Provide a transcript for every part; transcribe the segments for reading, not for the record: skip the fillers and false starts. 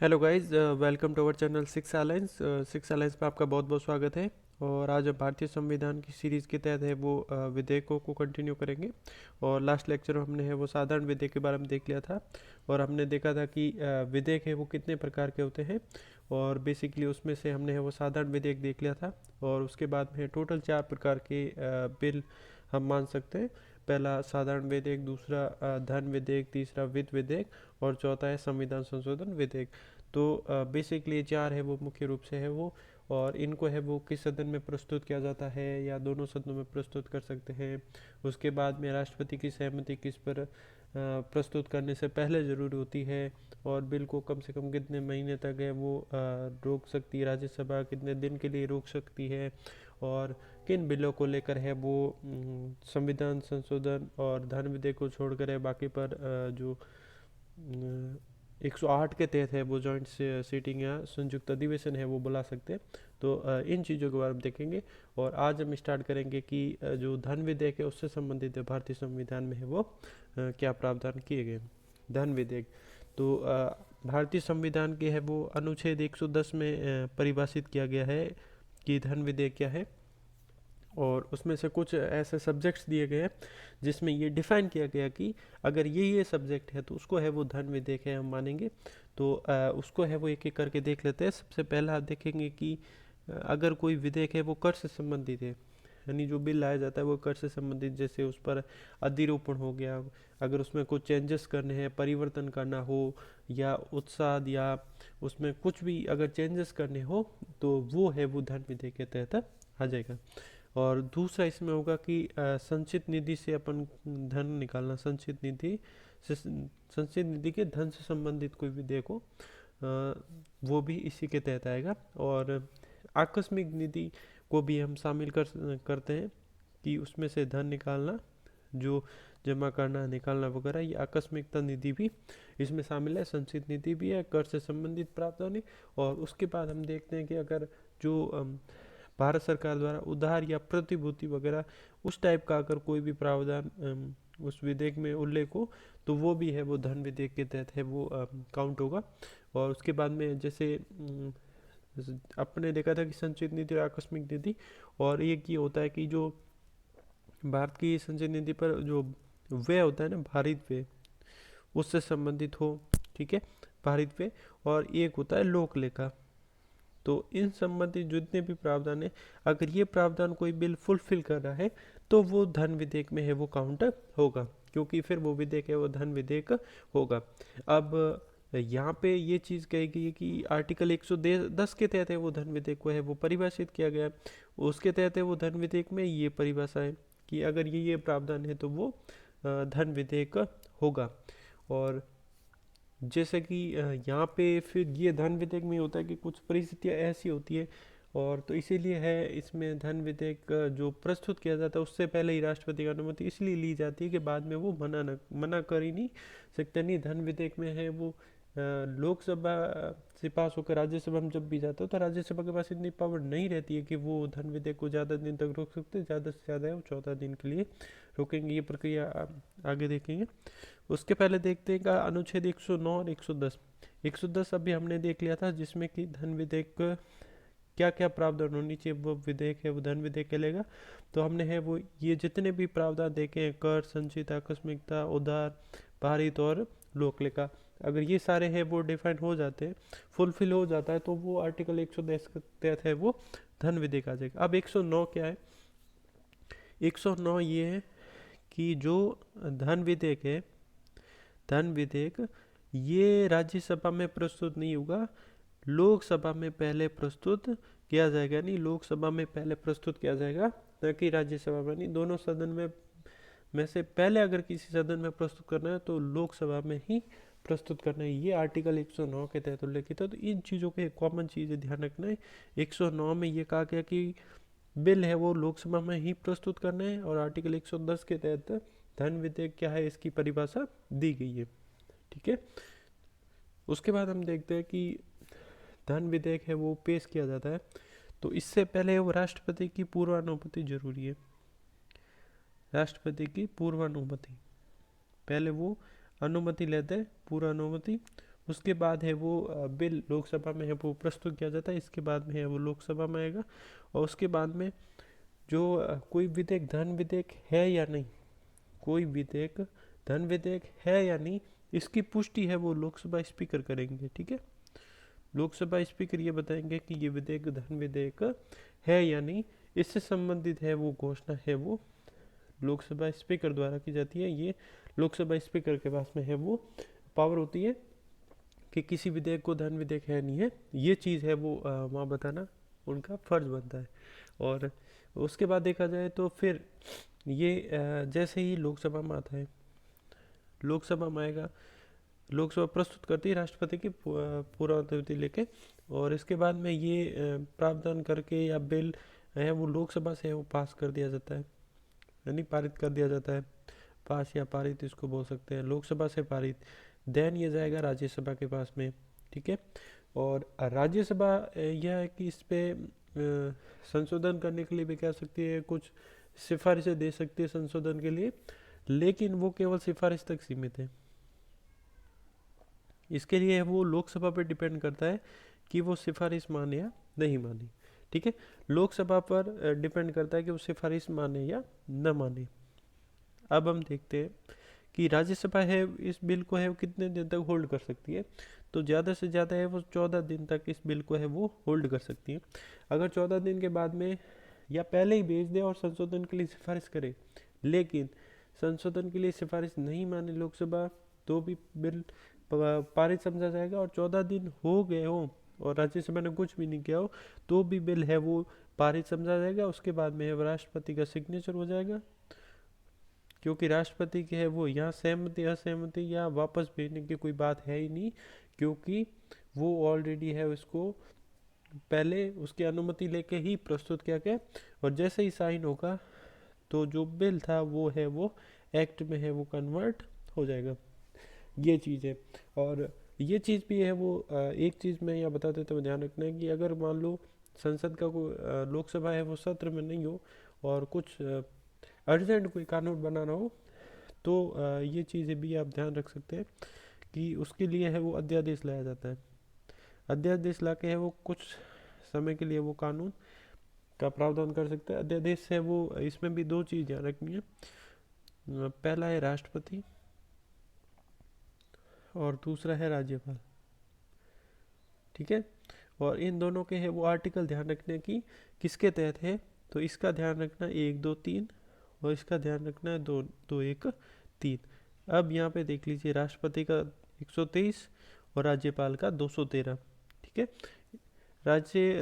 Hello guys, welcome to our channel six alliance. Six alliance पे आपका बहुत बहुत स्वागत है। और आज हम भारतीय संविधान की सीरीज़ के तहत है वो विधेयकों को कंटिन्यू करेंगे। और लास्ट लेक्चर में हमने है वो साधारण विधेयक के बारे में देख लिया था। और हमने देखा था कि विधेयक है वो कितने प्रकार के होते हैं। और बेसिकली उसमें से हमने है वो साधारण विधेयक देख लिया था। और उसके बाद में टोटल 4 प्रकार के बिल हम मान सकते हैं। पहला साधारण विधेयक, दूसरा धन विधेयक, तीसरा वित्त विधेयक और चौथा है संविधान संशोधन विधेयक। तो बेसिकली 4 है वो मुख्य रूप से है वो। और इनको है वो किस सदन में प्रस्तुत किया जाता है या दोनों सदनों में प्रस्तुत कर सकते हैं। उसके बाद में राष्ट्रपति की सहमति किस पर प्रस्तुत करने से पहले ज़रूरी होती है। और बिल को कम से कम कितने महीने तक है वो रोक सकती है राज्यसभा, कितने दिन के लिए रोक सकती है। और किन बिलों को लेकर है वो संविधान संशोधन और धन विधेयक को छोड़कर है बाकी पर जो 108 के तहत है वो जॉइंट सीटिंग या संयुक्त अधिवेशन है वो बुला सकते हैं। तो इन चीज़ों के बारे में देखेंगे। और आज हम स्टार्ट करेंगे कि जो धन विधेयक है उससे संबंधित है भारतीय संविधान में है वो क्या प्रावधान किए गए। धन विधेयक तो भारतीय संविधान के है वो अनुच्छेद 110 में परिभाषित किया गया है कि धन विधेयक क्या है। और उसमें से कुछ ऐसे सब्जेक्ट्स दिए गए हैं जिसमें ये डिफाइन किया गया कि अगर ये सब्जेक्ट है तो उसको है वो धन विधेयक है हम मानेंगे। तो उसको है वो एक एक करके देख लेते हैं। सबसे पहला आप देखेंगे कि अगर कोई विधेयक है वो कर से संबंधित है, यानी जो बिल लाया जाता है वो कर से संबंधित, जैसे उस पर अधिरोपण हो गया, अगर उसमें कुछ चेंजेस करने हैं, परिवर्तन करना हो, या उत्साह या उसमें कुछ भी अगर चेंजेस करने हो तो वो है वो धन विधेयक के तहत आ जाएगा। और दूसरा इसमें होगा कि संचित निधि से अपन धन निकालना, संचित निधि से, संचित निधि के धन से संबंधित कोई भी देखो वो भी इसी के तहत आएगा। और आकस्मिक निधि को भी हम शामिल करते हैं कि उसमें से धन निकालना, जो जमा करना निकालना वगैरह, ये आकस्मिकता निधि भी इसमें शामिल है, संचित निधि भी है, कर से संबंधित प्रावधान है। और उसके बाद हम देखते हैं कि अगर जो भारत सरकार द्वारा उधार या प्रतिभूति वगैरह उस टाइप का अगर कोई भी प्रावधान उस विधेयक में उल्लेख हो तो वो भी है वो धन विधेयक के तहत है वो काउंट होगा। और उसके बाद में जैसे आपने देखा था कि संचित निधि और आकस्मिक निधि, और एक ये होता है कि जो भारत की संचित निधि पर जो व्यय होता है ना, भारित व्यय, उससे संबंधित हो, ठीक है, भारित व्यय। और एक होता है लोक लेखा। तो इन संबंधित जितने भी प्रावधान है, अगर ये प्रावधान कोई बिल फुलफिल कर रहा है तो वो धन विधेयक में है वो काउंट होगा, क्योंकि फिर वो विधेयक है वो धन विधेयक होगा। अब यहाँ पे ये चीज़ कही गई है कि आर्टिकल 110 के तहत है वो धन विधेयक को है वो परिभाषित किया गया है। उसके तहत है वो धन विधेयक में ये परिभाषा है कि अगर ये प्रावधान है तो वो धन विधेयक होगा। और जैसे कि यहाँ पे फिर ये धन विधेयक में होता है कि कुछ परिस्थितियाँ ऐसी होती है, और तो इसीलिए है इसमें धन विधेयक जो प्रस्तुत किया जाता है उससे पहले ही राष्ट्रपति की अनुमति इसलिए ली जाती है कि बाद में वो मना कर ही नहीं सकते। नहीं, धन विधेयक में है वो लोकसभा से पास होकर राज्यसभा में जब भी जाता है तो राज्यसभा के पास इतनी पावर नहीं रहती है कि वो धन विधेयक को ज़्यादा दिन तक रोक सकते, ज़्यादा से ज़्यादा है वो 14 दिन के लिए रोकेंगे। ये प्रक्रिया आगे देखेंगे। उसके पहले देखते हैं का अनुच्छेद 109 और 110। 110 अभी हमने देख लिया था जिसमें कि धन विधेयक क्या क्या प्रावधान होनी चाहिए वो विधेयक है वो धन विधेयक कहलेगा। तो हमने है वो ये जितने भी प्रावधान देखे हैं, कर, संचित, आकस्मिकता, उधार, भारित और लोकलेखा, अगर ये सारे हैं वो डिफाइन हो जाते हैं, फुलफिल हो जाता है, तो वो आर्टिकल 110 के तहत है वो धन विधेयक आ जाएगा। अब 109 क्या है? 109 ये है कि जो धन विधेयक है, धन विधेयक ये राज्यसभा में प्रस्तुत नहीं होगा, लोकसभा में पहले प्रस्तुत किया जाएगा। नहीं, लोकसभा में पहले प्रस्तुत किया जाएगा, न कि राज्यसभा में। नहीं, दोनों सदन में से पहले अगर किसी सदन में प्रस्तुत करना है तो लोकसभा में ही प्रस्तुत करना है। ये आर्टिकल 109 के तहत उल्लेखित है। तो इन चीज़ों के कॉमन चीज़ें ध्यान रखना है। 109 में ये कहा गया कि बिल है वो लोकसभा में ही प्रस्तुत करना है, और आर्टिकल 110 के तहत धन विधेयक क्या है इसकी परिभाषा दी गई है, ठीक है। उसके बाद हम देखते हैं कि धन विधेयक है वो पेश किया जाता है तो इससे पहले वो राष्ट्रपति की पूर्वानुमति जरूरी है। राष्ट्रपति की पूर्वानुमति, पहले वो अनुमति लेते हैं, पूर्वानुमति। उसके बाद है वो बिल लोकसभा में है वो प्रस्तुत किया जाता है, इसके बाद में है वो लोकसभा में आएगा। और उसके बाद में जो कोई विधेयक धन विधेयक है या नहीं, कोई विधेयक धन विधेयक है या नहीं, इसकी पुष्टि है वो लोकसभा स्पीकर करेंगे। ठीक है, लोकसभा स्पीकर ये बताएंगे कि ये विधेयक धन विधेयक है या नहीं, इससे संबंधित है वो घोषणा है वो लोकसभा स्पीकर द्वारा की जाती है। ये लोकसभा स्पीकर के पास में है वो पावर होती है कि किसी विधेयक को धन विधेयक है नहीं है, ये चीज़ है वो वहाँ बताना उनका फर्ज बनता है। और उसके बाद देखा जाए तो फिर ये जैसे ही लोकसभा में आता है, लोकसभा में आएगा, लोकसभा प्रस्तुत करती है राष्ट्रपति की पूरा अनुमति लेके, और इसके बाद में ये प्रावधान करके या बिल है वो लोकसभा से वो पास कर दिया जाता है, यानी पारित कर दिया जाता है। पास या पारित इसको बोल सकते हैं, लोकसभा से पारित, देन ये जाएगा राज्यसभा के पास में। ठीक है, और राज्यसभा यह है कि इस पे संशोधन करने के लिए भी कह सकती है, कुछ सिफारिशें दे सकती है संशोधन के लिए, लेकिन वो केवल सिफारिश तक सीमित है। इसके लिए वो लोकसभा पर डिपेंड करता है कि वो सिफारिश माने या नहीं माने। ठीक है, लोकसभा पर डिपेंड करता है कि वो सिफारिश माने या न माने। अब हम देखते हैं कि राज्यसभा है इस बिल को है वो कितने दिन तक होल्ड कर सकती है। तो ज़्यादा से ज़्यादा है वो 14 दिन तक इस बिल को है वो होल्ड कर सकती है। अगर 14 दिन के बाद में या पहले ही भेज दे और संशोधन के लिए सिफारिश करे, लेकिन संशोधन के लिए सिफारिश नहीं माने लोकसभा, तो भी बिल पारित समझा जाएगा। और 14 दिन हो गए हो और राज्यसभा ने कुछ भी नहीं किया हो, तो भी बिल है वो पारित समझा जाएगा। उसके बाद में है राष्ट्रपति का सिग्नेचर हो जाएगा, क्योंकि राष्ट्रपति की है वो यहाँ सहमति असहमति या वापस भेजने की कोई बात है ही नहीं, क्योंकि वो ऑलरेडी है उसको पहले उसकी अनुमति लेके ही प्रस्तुत किया गया, और जैसे ही साइन होगा तो जो बिल था वो है वो एक्ट में है वो कन्वर्ट हो जाएगा। ये चीज़ है। और ये चीज़ भी है वो एक चीज़ मैं यहाँ बता देता हूँ, ध्यान रखना है कि अगर मान लो संसद का कोई लोकसभा है वो सत्र में नहीं हो और कुछ अर्जेंट कोई कानून बनाना हो, तो ये चीज़ें भी आप ध्यान रख सकते हैं कि उसके लिए है वो अध्यादेश लाया जाता है। अध्यादेश ला के है वो कुछ समय के लिए वो कानून का प्रावधान कर सकते हैं। अध्यादेश है वो इसमें भी दो चीज़ ध्यान रखनी है, पहला है राष्ट्रपति और दूसरा है राज्यपाल। ठीक है, और इन दोनों के है वो आर्टिकल ध्यान रखने की किसके तहत है, तो इसका ध्यान रखना 1 2 3 और इसका ध्यान रखना है 2 2 1 3। अब यहाँ पे देख लीजिए राष्ट्रपति का 123 और राज्यपाल का 213। ठीक है,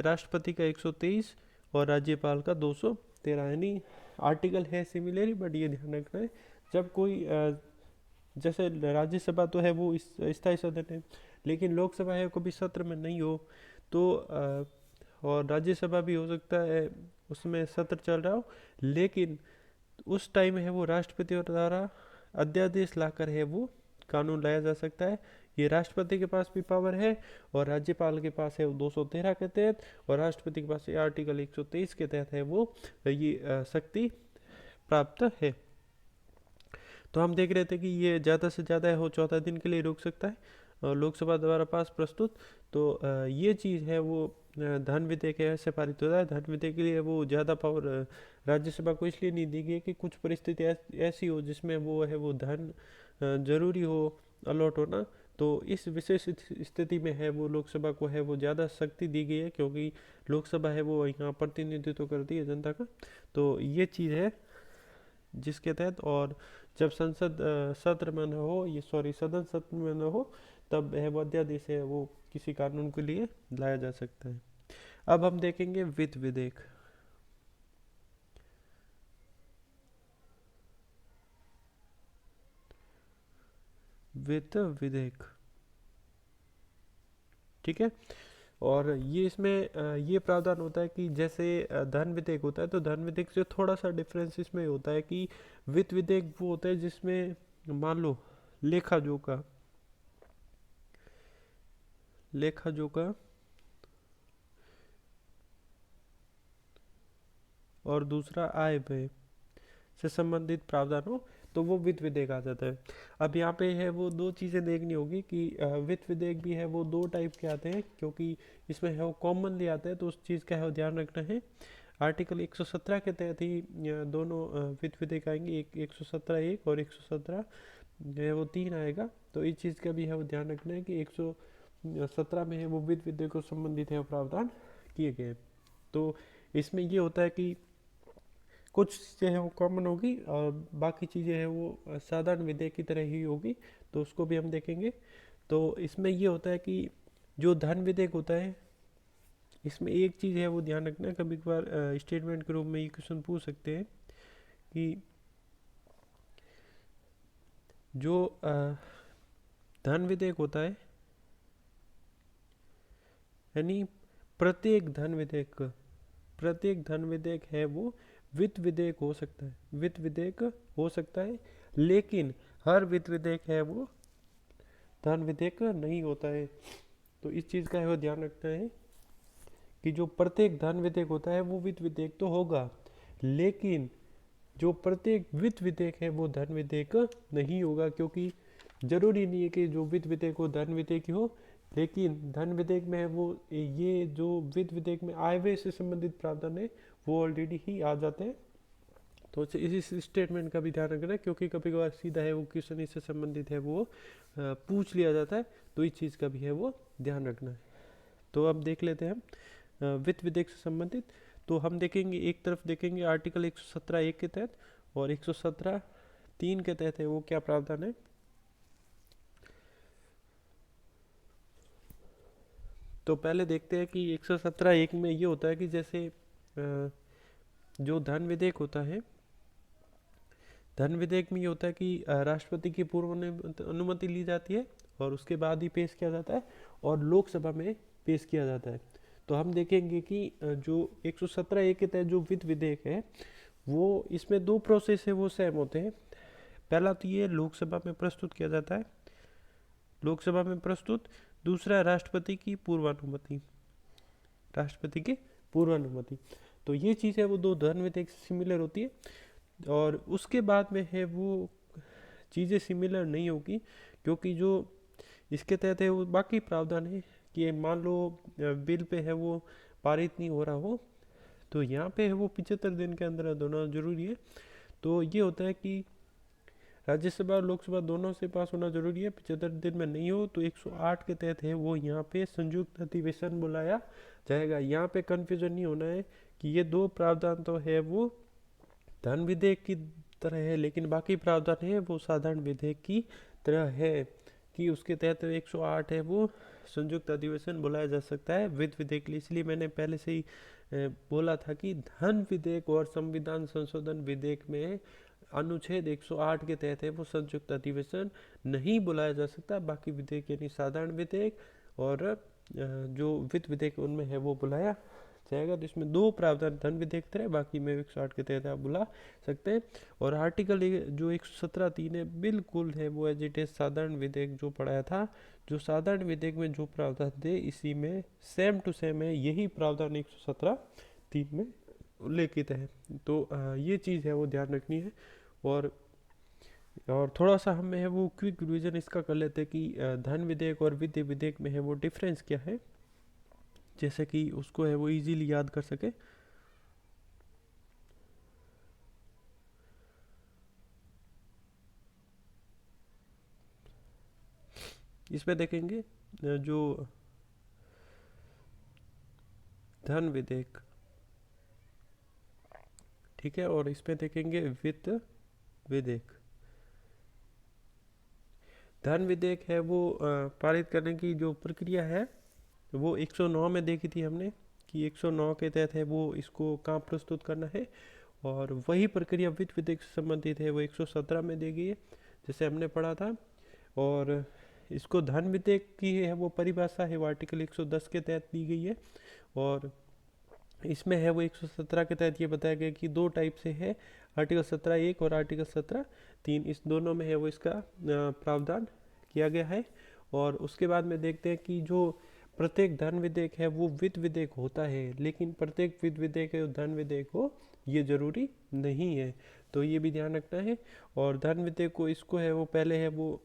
राष्ट्रपति का 123 और राज्यपाल का 213, यानी आर्टिकल है सिमिलर, बट ये ध्यान रखना है जब कोई जैसे राज्यसभा तो है वो स्थायी सदन है, लेकिन लोकसभा है कभी सत्र में नहीं हो, तो और राज्यसभा भी हो सकता है उसमें सत्र चल रहा हो, लेकिन उस टाइम है वो राष्ट्रपति द्वारा अध्यादेश लाकर है वो कानून लाया जा सकता है। ये राष्ट्रपति के पास भी पावर है और राज्यपाल के पास है वो 213 के तहत, और राष्ट्रपति के पास आर्टिकल 123 के तहत है वो ये शक्ति प्राप्त है। तो हम देख रहे थे कि ये ज़्यादा से ज़्यादा है वो 14 दिन के लिए रोक सकता है लोकसभा द्वारा पास प्रस्तुत। तो ये चीज़ है वो धन विधेयक ऐसे पारित होता है। धन विधेयक के लिए वो ज़्यादा पावर राज्यसभा को इसलिए नहीं दी गई कि कुछ परिस्थिति ऐसी हो जिसमें वो है वो धन जरूरी हो अलॉट होना, तो इस विशेष स्थिति में है वो लोकसभा को है वो ज़्यादा शक्ति दी गई है, क्योंकि लोकसभा है वो यहाँ प्रतिनिधित्व करती है जनता का। तो ये चीज़ है जिसके तहत, और जब संसद सत्र में न हो, ये सॉरी सदन सत्र में न हो, तब है वो अध्यादेश है वो किसी कानून के लिए लाया जा सकता है। अब हम देखेंगे वित्त विधेयक। वित्त विधेयक, ठीक है, और ये इसमें ये प्रावधान होता है कि जैसे धन विधेयक होता है, तो धन विधेयक से थोड़ा सा डिफरेंस इसमें होता है कि वित्त विधेयक वो होता है जिसमें मान लो लेखा जोखा, लेखा जोखा और दूसरा आय व्यय से संबंधित प्रावधान हो, तो वो वित्त विधेयक आ जाता है। अब यहाँ पे है वो दो चीज़ें देखनी होगी कि वित्त विधेयक भी है वो दो टाइप के आते हैं, क्योंकि इसमें है वो कॉमनली आता है, तो उस चीज़ का है वो ध्यान रखना है। आर्टिकल 117 के तहत ही दोनों वित्त विधेयक आएंगे, एक 117 एक और 117 जो है वो तीन आएगा। तो इस चीज़ का भी है वो ध्यान रखना है कि 117 में है वो वित्त विधेयक को संबंधित है वो प्रावधान किए गए हैं। तो इसमें ये होता है कि कुछ चीज़ें हैं वो कॉमन होगी और बाकी चीज़ें हैं वो साधारण विधेयक की तरह ही होगी, तो उसको भी हम देखेंगे। तो इसमें ये होता है कि जो धन विधेयक होता है, इसमें एक चीज़ है वो ध्यान रखना है, कभी कभार स्टेटमेंट के रूप में ये क्वेश्चन पूछ सकते हैं कि जो धन विधेयक होता है, यानी प्रत्येक धन विधेयक है वो वित्त विधेयक हो सकता है, वित्त विधेयक हो सकता है, लेकिन हर वित्त विधेयक है वो धन विधेयक नहीं होता है। तो इस चीज़ का है वो ध्यान रखना है कि जो प्रत्येक धन विधेयक होता है वो वित्त विधेयक तो होगा, लेकिन जो प्रत्येक वित्त विधेयक है वो धन विधेयक नहीं होगा, क्योंकि जरूरी नहीं है कि जो वित्त विधेयक हो धन विधेयक ही हो, लेकिन धन विधेयक में है वो ये जो वित्त विधेयक में आय व्यय से संबंधित प्रावधान है वो ऑलरेडी ही आ जाते हैं। तो इस स्टेटमेंट का भी ध्यान रखना है, क्योंकि कभी कभार सीधा है वो क्वेश्चन इससे संबंधित है वो पूछ लिया जाता है, तो इस चीज़ का भी है वो ध्यान रखना है। तो अब देख लेते हैं हम वित्त विधेयक से संबंधित। तो हम देखेंगे, एक तरफ देखेंगे आर्टिकल 117 एक के तहत और 117 तीन के तहत है वो क्या प्रावधान है। तो पहले देखते हैं कि 117 एक में ये होता है कि जैसे जो धन विधेयक होता है, धन विधेयक में ये होता है कि राष्ट्रपति की पूर्व अनुमति ली जाती है और उसके बाद ही पेश किया जाता है और लोकसभा में पेश किया जाता है। तो हम देखेंगे कि जो 117 ए के तहत जो वित्त विधेयक है वो इसमें दो प्रोसेस है वो सेम होते हैं। पहला तो ये लोकसभा में प्रस्तुत किया जाता है, लोकसभा में प्रस्तुत। दूसरा राष्ट्रपति की पूर्वानुमति, राष्ट्रपति की पूर्वानुमति। तो ये चीज़ है वो दो धन विधेयक सिमिलर होती है, और उसके बाद में है वो चीज़ें सिमिलर नहीं होगी, क्योंकि जो इसके तहत है वो बाकी प्रावधान है कि मान लो बिल पे है वो पारित नहीं हो रहा हो, तो यहाँ पे है वो 75 दिन के अंदर होना जरूरी है। तो ये होता है कि राज्यसभा और लोकसभा दोनों से पास होना जरूरी है, 75 दिन में नहीं हो तो 108 के तहत है वो यहाँ पे संयुक्त अधिवेशन बुलाया जाएगा। यहाँ पे कन्फ्यूजन नहीं होना है कि ये दो प्रावधान तो है वो धन विधेयक की तरह है, लेकिन बाकी प्रावधान है वो साधारण विधेयक की तरह है, कि उसके तहत 108 है वो संयुक्त अधिवेशन बुलाया जा सकता है वित्त विधेयक के लिए। इसलिए मैंने पहले से ही बोला था कि धन विधेयक और संविधान संशोधन विधेयक में अनुच्छेद 108 के तहत है वो संयुक्त अधिवेशन नहीं बुलाया जा सकता। बाकी विधेयक यानी साधारण विधेयक और जो वित्त विधेयक उनमें है वो बुलाया जाएगा। तो इसमें दो प्रावधान धन विधेयक तरह, बाकी में 108 के तहत आप बुला सकते हैं। और आर्टिकल जो 117 तीन है बिल्कुल है वो एज इट इज साधारण विधेयक जो पढ़ाया था, जो साधारण विधेयक में जो प्रावधान थे इसी में सेम टू सेम है, यही प्रावधान 117 तीन में उल्लेखित है। तो ये चीज़ है वो ध्यान रखनी है। और थोड़ा सा हमें है वो क्विक रिवीजन इसका कर लेते हैं कि धन विधेयक और वित्त विधेयक में है वो डिफरेंस क्या है, जैसे कि उसको है वो इजीली याद कर सके। इसमें देखेंगे जो धन विधेयक, ठीक है, और इसमें देखेंगे वित्त विधेयक। धन विधेयक है वो पारित करने की जो प्रक्रिया है वो 109 में देखी थी हमने कि 109 के तहत है वो इसको कहाँ प्रस्तुत करना है, और वही प्रक्रिया वित्त विधेयक से संबंधित है वो 117 में दी गई है जैसे हमने पढ़ा था। और इसको धन विधेयक की है वो परिभाषा है वो आर्टिकल 110 के तहत दी गई है, और इसमें है वो 117 के तहत ये बताया गया कि दो टाइप से है, आर्टिकल 17 एक और आर्टिकल 17 तीन, इस दोनों में है वो इसका प्रावधान किया गया है। और उसके बाद में देखते हैं कि जो प्रत्येक धन विधेयक है वो वित्त विधेयक होता है, लेकिन प्रत्येक वित्त विधेयक है धन विधेयक हो ये जरूरी नहीं है। तो ये भी ध्यान रखना है। और धन विधेयक को इसको है वो पहले है वो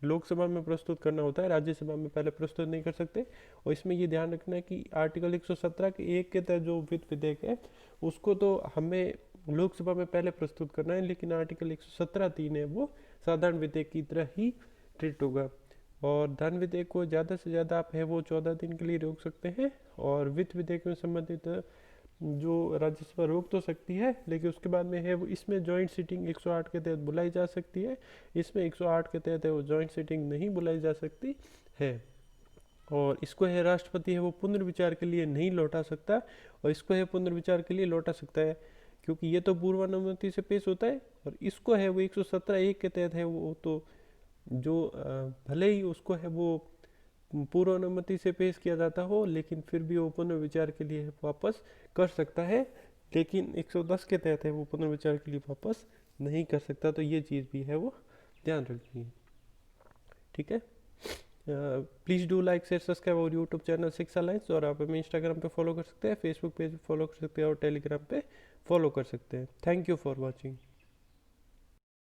लोकसभा में प्रस्तुत करना होता है, राज्यसभा में पहले प्रस्तुत नहीं कर सकते। और इसमें ये ध्यान रखना है कि आर्टिकल 117 के 1 के तहत जो वित्त विधेयक है उसको तो हमें लोकसभा में पहले प्रस्तुत करना है, लेकिन आर्टिकल 117(3) है वो साधारण विधेयक की तरह ही ट्रीट होगा। और धन विधेयक को ज़्यादा से ज़्यादा आप है वो 14 दिन के लिए रोक सकते हैं। और वित्त विधेयक में संबंधित जो राज्यसभा रोक तो सकती है, लेकिन उसके बाद में है वो इसमें जॉइंट सीटिंग 108 के तहत बुलाई जा सकती है। इसमें 108 के तहत है वो जॉइंट सीटिंग नहीं बुलाई जा सकती है। और इसको है राष्ट्रपति है वो पुनर्विचार के लिए नहीं लौटा सकता, और इसको है पुनर्विचार के लिए लौटा सकता है, क्योंकि ये तो पूर्वानुमति से पेश होता है। और इसको है वो 117(1) के तहत है वो तो जो भले ही उसको है वो पूर्व अनुमति से पेश किया जाता हो, लेकिन फिर भी वो पुनर्विचार के लिए वापस कर सकता है, लेकिन 110 के तहत है वो पुनर्विचार के लिए वापस नहीं कर सकता। तो ये चीज़ भी है वो ध्यान रखनी है। ठीक है, please do like share subscribe और यूट्यूब चैनल शिक्षा लाइन्स। और आप हमें इंस्टाग्राम पे फॉलो कर सकते हैं, फेसबुक पेज पे फॉलो कर सकते हैं और टेलीग्राम पे फॉलो कर सकते हैं। Thank you for watching.